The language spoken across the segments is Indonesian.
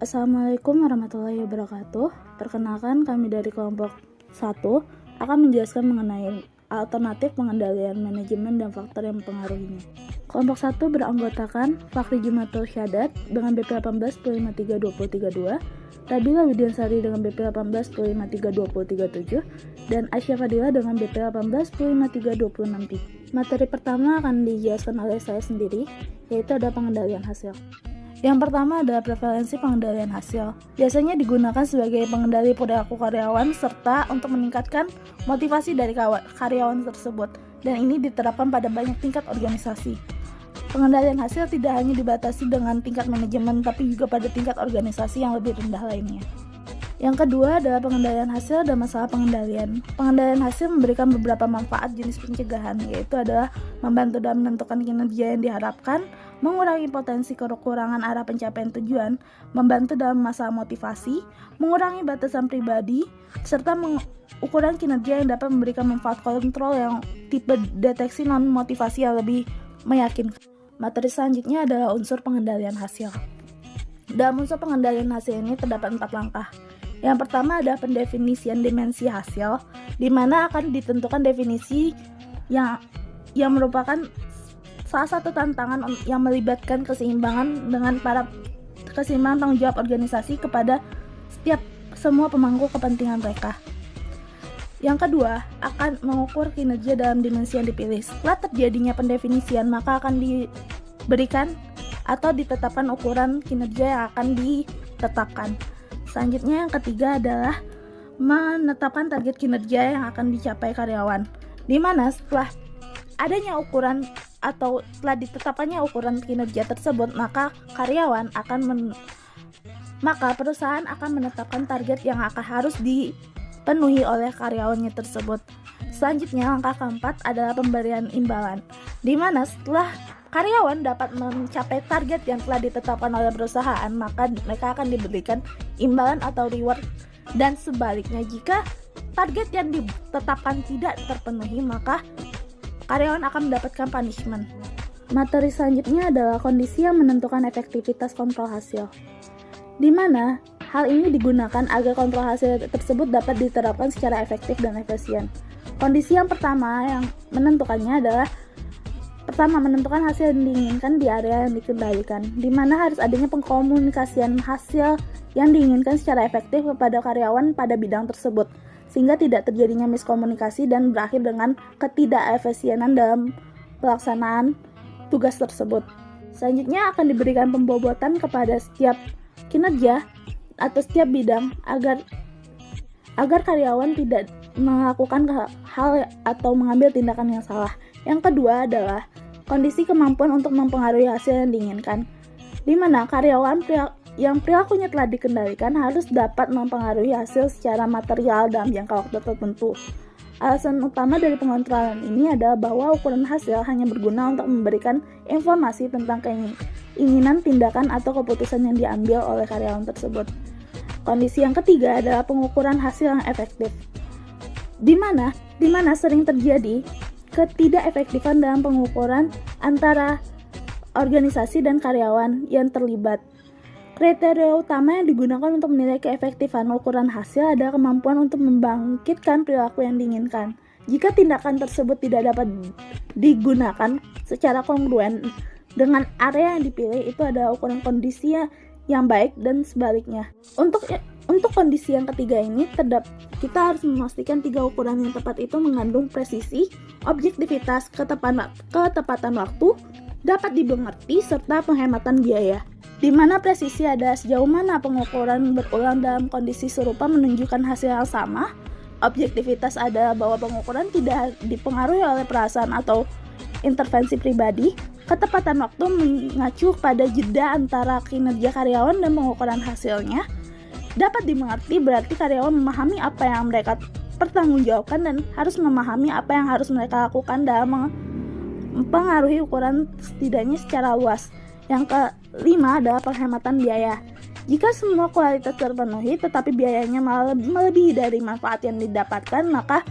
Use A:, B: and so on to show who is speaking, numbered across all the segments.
A: Assalamualaikum warahmatullahi wabarakatuh. Perkenalkan, kami dari kelompok 1 akan menjelaskan mengenai alternatif pengendalian manajemen dan faktor yang mempengaruhinya. Kelompok 1 beranggotakan Fakhri Jumatul Syadat dengan BP 18 1532032, Rabila Widiansari dengan BP 18 1532037, dan Aisyah Fadila dengan BP 18 1532063. Materi pertama akan dijelaskan oleh saya sendiri, yaitu ada pengendalian hasil. Yang pertama adalah prevalensi pengendalian hasil. Biasanya digunakan sebagai pengendali perilaku karyawan serta untuk meningkatkan motivasi dari karyawan tersebut, dan ini diterapkan pada banyak tingkat organisasi. Pengendalian hasil tidak hanya dibatasi dengan tingkat manajemen, tapi juga pada tingkat organisasi yang lebih rendah lainnya. Yang kedua adalah pengendalian hasil dan masalah pengendalian. Pengendalian hasil memberikan beberapa manfaat jenis pencegahan, yaitu adalah membantu dalam menentukan kinerja yang diharapkan, mengurangi potensi kekurangan arah pencapaian tujuan, membantu dalam masalah motivasi, mengurangi batasan pribadi, serta ukuran kinerja yang dapat memberikan manfaat kontrol yang tipe deteksi non-motivasi yang lebih meyakinkan. Materi selanjutnya adalah unsur pengendalian hasil. Dalam unsur pengendalian hasil ini terdapat 4 langkah. Yang pertama adalah pendefinisian dimensi hasil, di mana akan ditentukan definisi yang merupakan salah satu tantangan yang melibatkan keseimbangan tanggung jawab organisasi kepada semua pemangku kepentingan mereka. Yang kedua, akan mengukur kinerja dalam dimensi yang dipilih. Setelah terjadinya pendefinisian, maka akan diberikan atau ditetapkan ukuran kinerja yang akan ditetapkan. Selanjutnya yang ketiga adalah menetapkan target kinerja yang akan dicapai karyawan, di mana setelah adanya ukuran atau setelah ditetapkannya ukuran kinerja tersebut, maka perusahaan akan menetapkan target yang harus dipenuhi oleh karyawannya tersebut. Selanjutnya langkah keempat adalah pemberian imbalan, di mana setelah karyawan dapat mencapai target yang telah ditetapkan oleh perusahaan, maka mereka akan diberikan imbalan atau reward, dan sebaliknya jika target yang ditetapkan tidak terpenuhi, maka karyawan akan mendapatkan punishment. Materi selanjutnya adalah kondisi yang menentukan efektivitas kontrol hasil, di mana hal ini digunakan agar kontrol hasil tersebut dapat diterapkan secara efektif dan efisien. Kondisi yang pertama yang menentukannya adalah menentukan hasil yang diinginkan di area yang dikendalikan, di mana harus adanya pengkomunikasian hasil yang diinginkan secara efektif kepada karyawan pada bidang tersebut, sehingga tidak terjadinya miskomunikasi dan berakhir dengan ketidakefisienan dalam pelaksanaan tugas tersebut. Selanjutnya akan diberikan pembobotan kepada setiap kinerja atau setiap bidang agar karyawan tidak melakukan hal atau mengambil tindakan yang salah. Yang kedua adalah kondisi kemampuan untuk mempengaruhi hasil yang diinginkan, di mana karyawan yang perilakunya telah dikendalikan harus dapat mempengaruhi hasil secara material dalam jangka waktu tertentu. Alasan utama dari pengontrolan ini adalah bahwa ukuran hasil hanya berguna untuk memberikan informasi tentang keinginan, tindakan, atau keputusan yang diambil oleh karyawan tersebut. Kondisi yang ketiga adalah pengukuran hasil yang efektif, di mana sering terjadi ketidakefektifan dalam pengukuran antara organisasi dan karyawan yang terlibat. Kriteria utama yang digunakan untuk menilai keefektifan ukuran hasil adalah kemampuan untuk membangkitkan perilaku yang diinginkan. Jika tindakan tersebut tidak dapat digunakan secara kongruen dengan area yang dipilih, itu adalah ukuran kondisi yang baik dan sebaliknya. Untuk kondisi yang ketiga ini, kita harus memastikan 3 ukuran yang tepat itu mengandung presisi, objektivitas, ketepatan waktu, dapat dimengerti, serta penghematan biaya. Di mana presisi adalah sejauh mana pengukuran berulang dalam kondisi serupa menunjukkan hasil yang sama. Objektivitas adalah bahwa pengukuran tidak dipengaruhi oleh perasaan atau intervensi pribadi. Ketepatan waktu mengacu pada jeda antara kinerja karyawan dan pengukuran hasilnya. Dapat dimengerti berarti karyawan memahami apa yang mereka pertanggungjawabkan dan harus memahami apa yang harus mereka lakukan dalam mempengaruhi ukuran setidaknya secara luas. Yang kelima adalah penghematan biaya. Jika semua kualitas terpenuhi tetapi biayanya melebihi dari manfaat yang didapatkan, maka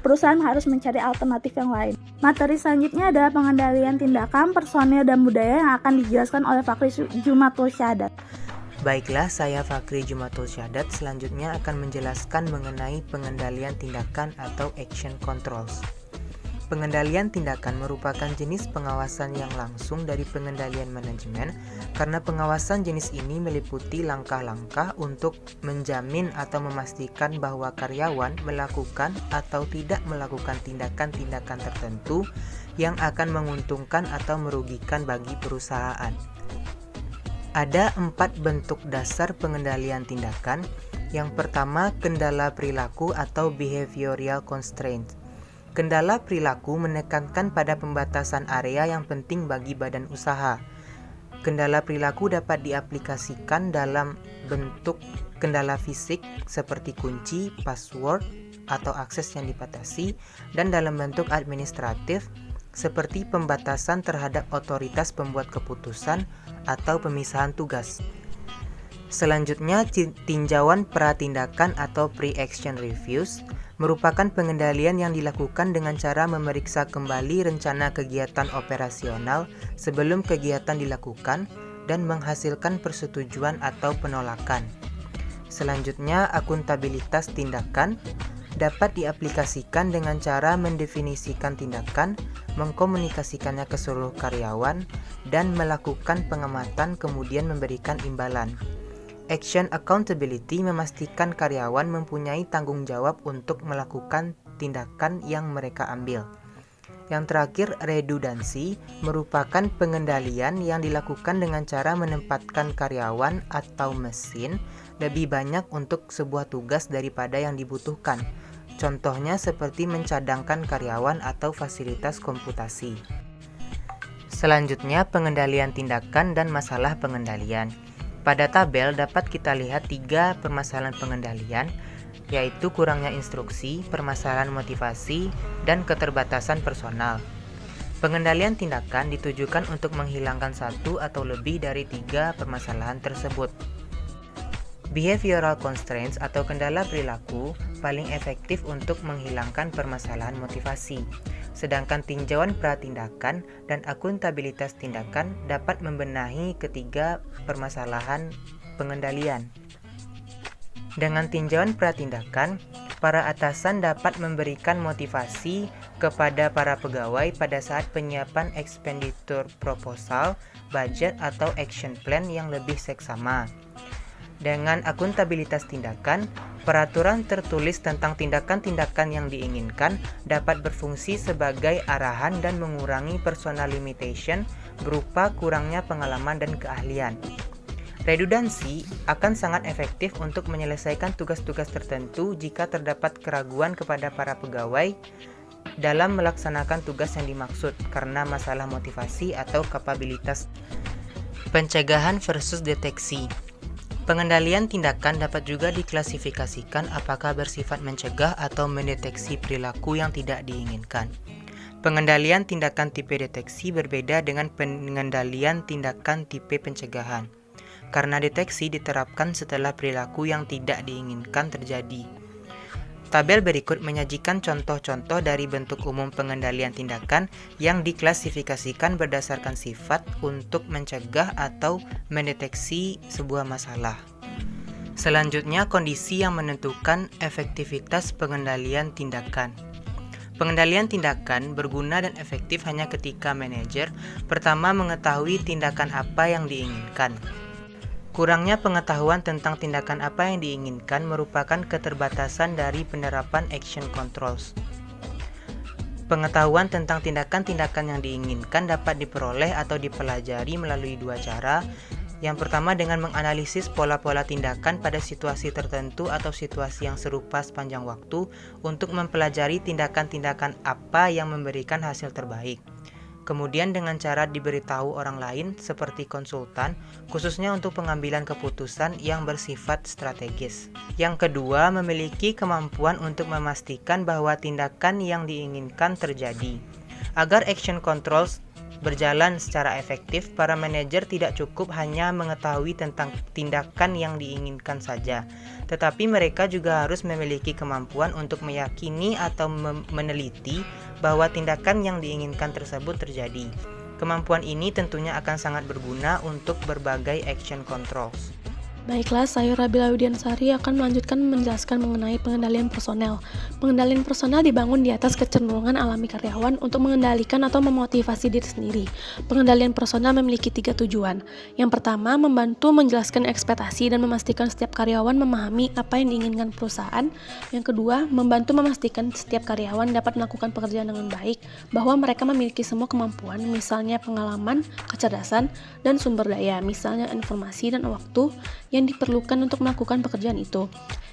A: perusahaan harus mencari alternatif yang lain. Materi selanjutnya adalah pengendalian tindakan, personil, dan budaya yang akan dijelaskan oleh Fakhri Jumatul Syadat.
B: Baiklah, saya Fakri Jumatul Syahadat selanjutnya akan menjelaskan mengenai pengendalian tindakan atau action controls. Pengendalian tindakan merupakan jenis pengawasan yang langsung dari pengendalian manajemen karena pengawasan jenis ini meliputi langkah-langkah untuk menjamin atau memastikan bahwa karyawan melakukan atau tidak melakukan tindakan-tindakan tertentu yang akan menguntungkan atau merugikan bagi perusahaan. Ada 4 bentuk dasar pengendalian tindakan. Yang pertama, kendala perilaku atau behavioral constraints. Kendala perilaku menekankan pada pembatasan area yang penting bagi badan usaha. Kendala perilaku dapat diaplikasikan dalam bentuk kendala fisik seperti kunci, password, atau akses yang dibatasi, dan dalam bentuk administratif seperti pembatasan terhadap otoritas pembuat keputusan atau pemisahan tugas. Selanjutnya, tinjauan pratindakan atau pre-action reviews merupakan pengendalian yang dilakukan dengan cara memeriksa kembali rencana kegiatan operasional sebelum kegiatan dilakukan dan menghasilkan persetujuan atau penolakan. Selanjutnya, akuntabilitas tindakan dapat diaplikasikan dengan cara mendefinisikan tindakan, mengkomunikasikannya ke seluruh karyawan, dan melakukan pengamatan kemudian memberikan imbalan. Action accountability memastikan karyawan mempunyai tanggung jawab untuk melakukan tindakan yang mereka ambil. Yang terakhir, redundancy merupakan pengendalian yang dilakukan dengan cara menempatkan karyawan atau mesin lebih banyak untuk sebuah tugas daripada yang dibutuhkan. Contohnya seperti mencadangkan karyawan atau fasilitas komputasi. Selanjutnya, pengendalian tindakan dan masalah pengendalian. Pada tabel dapat kita lihat 3 permasalahan pengendalian, yaitu kurangnya instruksi, permasalahan motivasi, dan keterbatasan personal. Pengendalian tindakan ditujukan untuk menghilangkan 1 atau lebih dari 3 permasalahan tersebut. Behavioral constraints atau kendala perilaku paling efektif untuk menghilangkan permasalahan motivasi. Sedangkan tinjauan pratindakan dan akuntabilitas tindakan dapat membenahi ketiga permasalahan pengendalian. Dengan tinjauan pratindakan, para atasan dapat memberikan motivasi kepada para pegawai pada saat penyiapan expenditure proposal, budget, atau action plan yang lebih seksama. Dengan akuntabilitas tindakan, peraturan tertulis tentang tindakan-tindakan yang diinginkan dapat berfungsi sebagai arahan dan mengurangi personal limitation berupa kurangnya pengalaman dan keahlian. Redundansi akan sangat efektif untuk menyelesaikan tugas-tugas tertentu jika terdapat keraguan kepada para pegawai dalam melaksanakan tugas yang dimaksud karena masalah motivasi atau kapabilitas. Pencegahan versus deteksi. Pengendalian tindakan dapat juga diklasifikasikan apakah bersifat mencegah atau mendeteksi perilaku yang tidak diinginkan. Pengendalian tindakan tipe deteksi berbeda dengan pengendalian tindakan tipe pencegahan, karena deteksi diterapkan setelah perilaku yang tidak diinginkan terjadi. Tabel berikut menyajikan contoh-contoh dari bentuk umum pengendalian tindakan yang diklasifikasikan berdasarkan sifat untuk mencegah atau mendeteksi sebuah masalah. Selanjutnya, kondisi yang menentukan efektivitas pengendalian tindakan. Pengendalian tindakan berguna dan efektif hanya ketika manajer pertama mengetahui tindakan apa yang diinginkan. Kurangnya pengetahuan tentang tindakan apa yang diinginkan merupakan keterbatasan dari penerapan action controls. Pengetahuan tentang tindakan-tindakan yang diinginkan dapat diperoleh atau dipelajari melalui 2 cara. Yang pertama dengan menganalisis pola-pola tindakan pada situasi tertentu atau situasi yang serupa sepanjang waktu untuk mempelajari tindakan-tindakan apa yang memberikan hasil terbaik. Kemudian dengan cara diberitahu orang lain seperti konsultan, khususnya untuk pengambilan keputusan yang bersifat strategis. Yang kedua, memiliki kemampuan untuk memastikan bahwa tindakan yang diinginkan terjadi. Agar action controls berjalan secara efektif, para manajer tidak cukup hanya mengetahui tentang tindakan yang diinginkan saja, tetapi mereka juga harus memiliki kemampuan untuk meyakini atau meneliti bahwa tindakan yang diinginkan tersebut terjadi. Kemampuan ini tentunya akan sangat berguna untuk berbagai action controls.
C: Baiklah, saya Rabila Widiansari akan melanjutkan menjelaskan mengenai pengendalian personel. Pengendalian personel dibangun di atas kecenderungan alami karyawan untuk mengendalikan atau memotivasi diri sendiri. Pengendalian personel memiliki 3 tujuan. Yang pertama, membantu menjelaskan ekspektasi dan memastikan setiap karyawan memahami apa yang diinginkan perusahaan. Yang kedua, membantu memastikan setiap karyawan dapat melakukan pekerjaan dengan baik, bahwa mereka memiliki semua kemampuan, misalnya pengalaman, kecerdasan, dan sumber daya, misalnya informasi dan waktu, yang diperlukan untuk melakukan pekerjaan itu.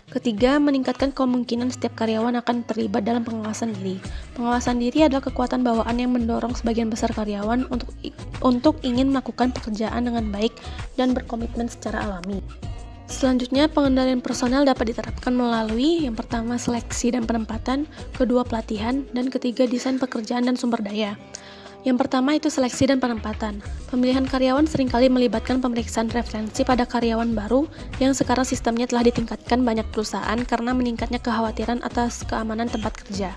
C: Ketiga, meningkatkan kemungkinan setiap karyawan akan terlibat dalam pengawasan diri. Pengawasan diri adalah kekuatan bawaan yang mendorong sebagian besar karyawan untuk ingin melakukan pekerjaan dengan baik dan berkomitmen secara alami. Selanjutnya, pengendalian personel dapat diterapkan melalui yang pertama seleksi dan penempatan, kedua pelatihan, dan ketiga desain pekerjaan dan sumber daya. Yang pertama itu seleksi dan penempatan. Pemilihan karyawan seringkali melibatkan pemeriksaan referensi pada karyawan baru yang sekarang sistemnya telah ditingkatkan banyak perusahaan karena meningkatnya kekhawatiran atas keamanan tempat kerja.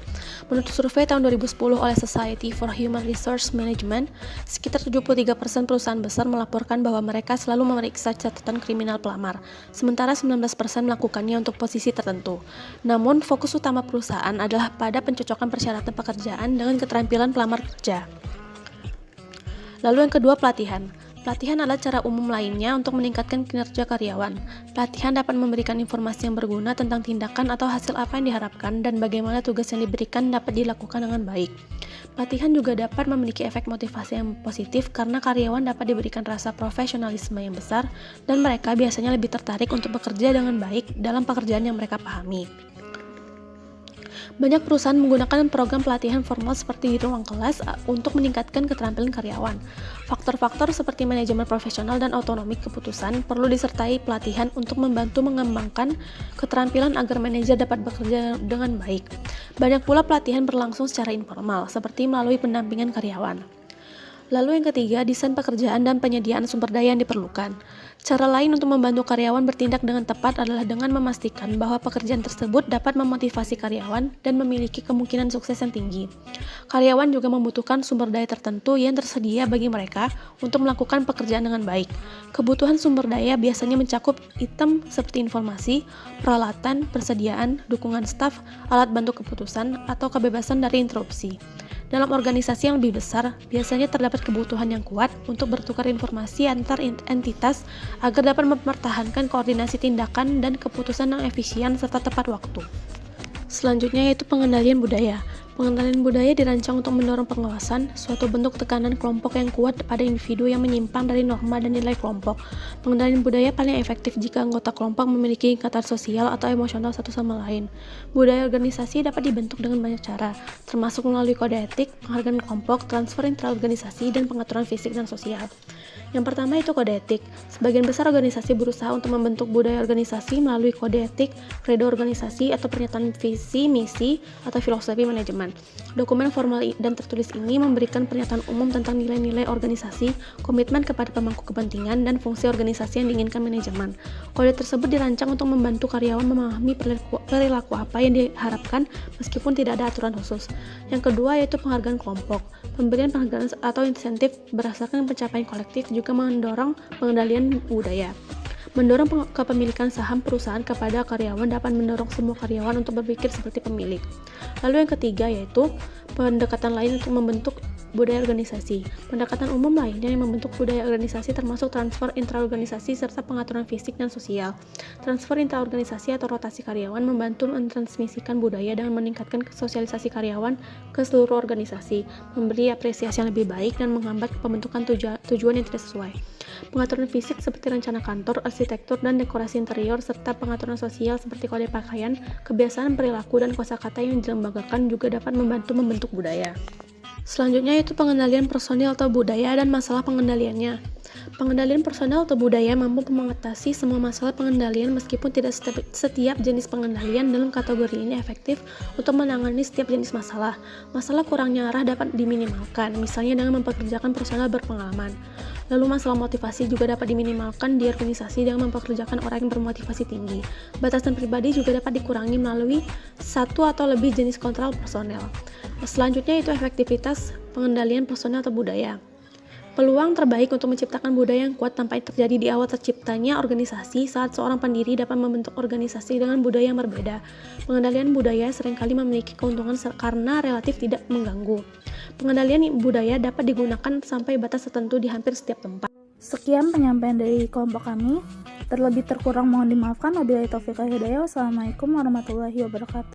C: Menurut survei tahun 2010 oleh Society for Human Resource Management, sekitar 73% perusahaan besar melaporkan bahwa mereka selalu memeriksa catatan kriminal pelamar, sementara 19% melakukannya untuk posisi tertentu. Namun, fokus utama perusahaan adalah pada pencocokan persyaratan pekerjaan dengan keterampilan pelamar kerja. Lalu yang kedua, pelatihan. Pelatihan adalah cara umum lainnya untuk meningkatkan kinerja karyawan. Pelatihan dapat memberikan informasi yang berguna tentang tindakan atau hasil apa yang diharapkan dan bagaimana tugas yang diberikan dapat dilakukan dengan baik. Pelatihan juga dapat memiliki efek motivasi yang positif karena karyawan dapat diberikan rasa profesionalisme yang besar dan mereka biasanya lebih tertarik untuk bekerja dengan baik dalam pekerjaan yang mereka pahami. Banyak perusahaan menggunakan program pelatihan formal seperti di ruang kelas untuk meningkatkan keterampilan karyawan. Faktor-faktor seperti manajemen profesional dan otonomi keputusan perlu disertai pelatihan untuk membantu mengembangkan keterampilan agar manajer dapat bekerja dengan baik. Banyak pula pelatihan berlangsung secara informal, seperti melalui pendampingan karyawan. Lalu yang ketiga, desain pekerjaan dan penyediaan sumber daya yang diperlukan. Cara lain untuk membantu karyawan bertindak dengan tepat adalah dengan memastikan bahwa pekerjaan tersebut dapat memotivasi karyawan dan memiliki kemungkinan sukses yang tinggi. Karyawan juga membutuhkan sumber daya tertentu yang tersedia bagi mereka untuk melakukan pekerjaan dengan baik. Kebutuhan sumber daya biasanya mencakup item seperti informasi, peralatan, persediaan, dukungan staf, alat bantu keputusan, atau kebebasan dari interupsi. Dalam organisasi yang lebih besar, biasanya terdapat kebutuhan yang kuat untuk bertukar informasi antar entitas agar dapat mempertahankan koordinasi tindakan dan keputusan yang efisien serta tepat waktu. Selanjutnya yaitu pengendalian budaya. Pengendalian budaya dirancang untuk mendorong pengawasan, suatu bentuk tekanan kelompok yang kuat pada individu yang menyimpang dari norma dan nilai kelompok. Pengendalian budaya paling efektif jika anggota kelompok memiliki ikatan sosial atau emosional satu sama lain. Budaya organisasi dapat dibentuk dengan banyak cara, termasuk melalui kode etik, penghargaan kelompok, transfer intraorganisasi, dan pengaturan fisik dan sosial. Yang pertama itu kode etik. Sebagian besar organisasi berusaha untuk membentuk budaya organisasi melalui kode etik, kredo organisasi, atau pernyataan visi, misi, atau filosofi manajemen. Dokumen formal dan tertulis ini memberikan pernyataan umum tentang nilai-nilai organisasi, komitmen kepada pemangku kepentingan, dan fungsi organisasi yang diinginkan manajemen. Kode tersebut dirancang untuk membantu karyawan memahami perilaku apa yang diharapkan meskipun tidak ada aturan khusus. Yang kedua yaitu penghargaan kelompok. Pemberian penghargaan atau insentif berdasarkan pencapaian kolektif juga mendorong pengendalian budaya. Mendorong kepemilikan saham perusahaan kepada karyawan dapat mendorong semua karyawan untuk berpikir seperti pemilik. Lalu yang ketiga yaitu pendekatan lain untuk membentuk budaya organisasi. Pendekatan umum lainnya yang membentuk budaya organisasi termasuk transfer intraorganisasi serta pengaturan fisik dan sosial. Transfer intraorganisasi atau rotasi karyawan membantu mentransmisikan budaya dengan meningkatkan sosialisasi karyawan ke seluruh organisasi, memberi apresiasi yang lebih baik dan menghambat pembentukan tujuan yang tidak sesuai. Pengaturan fisik seperti rencana kantor, arsitektur, dan dekorasi interior, serta pengaturan sosial seperti kode pakaian, kebiasaan perilaku, dan kosakata yang dilembagakan juga dapat membantu membentuk budaya. Selanjutnya yaitu pengendalian personil atau budaya dan masalah pengendaliannya. Pengendalian personel atau budaya mampu mengatasi semua masalah pengendalian meskipun tidak setiap jenis pengendalian dalam kategori ini efektif untuk menangani setiap jenis masalah. Masalah kurangnya arah dapat diminimalkan, misalnya dengan mempekerjakan personel berpengalaman. Lalu masalah motivasi juga dapat diminimalkan di organisasi dengan mempekerjakan orang yang bermotivasi tinggi. Batasan pribadi juga dapat dikurangi melalui satu atau lebih jenis kontrol personel. Selanjutnya itu efektivitas pengendalian personel atau budaya. Peluang terbaik untuk menciptakan budaya yang kuat tanpa terjadi di awal terciptanya organisasi saat seorang pendiri dapat membentuk organisasi dengan budaya yang berbeda. Pengendalian budaya seringkali memiliki keuntungan karena relatif tidak mengganggu. Pengendalian budaya dapat digunakan sampai batas tertentu di hampir setiap tempat.
A: Sekian penyampaian dari kelompok kami. Terlebih terkurang mohon dimaafkan. Wabillahi taufiq wal hidayah. Wassalamualaikum warahmatullahi wabarakatuh.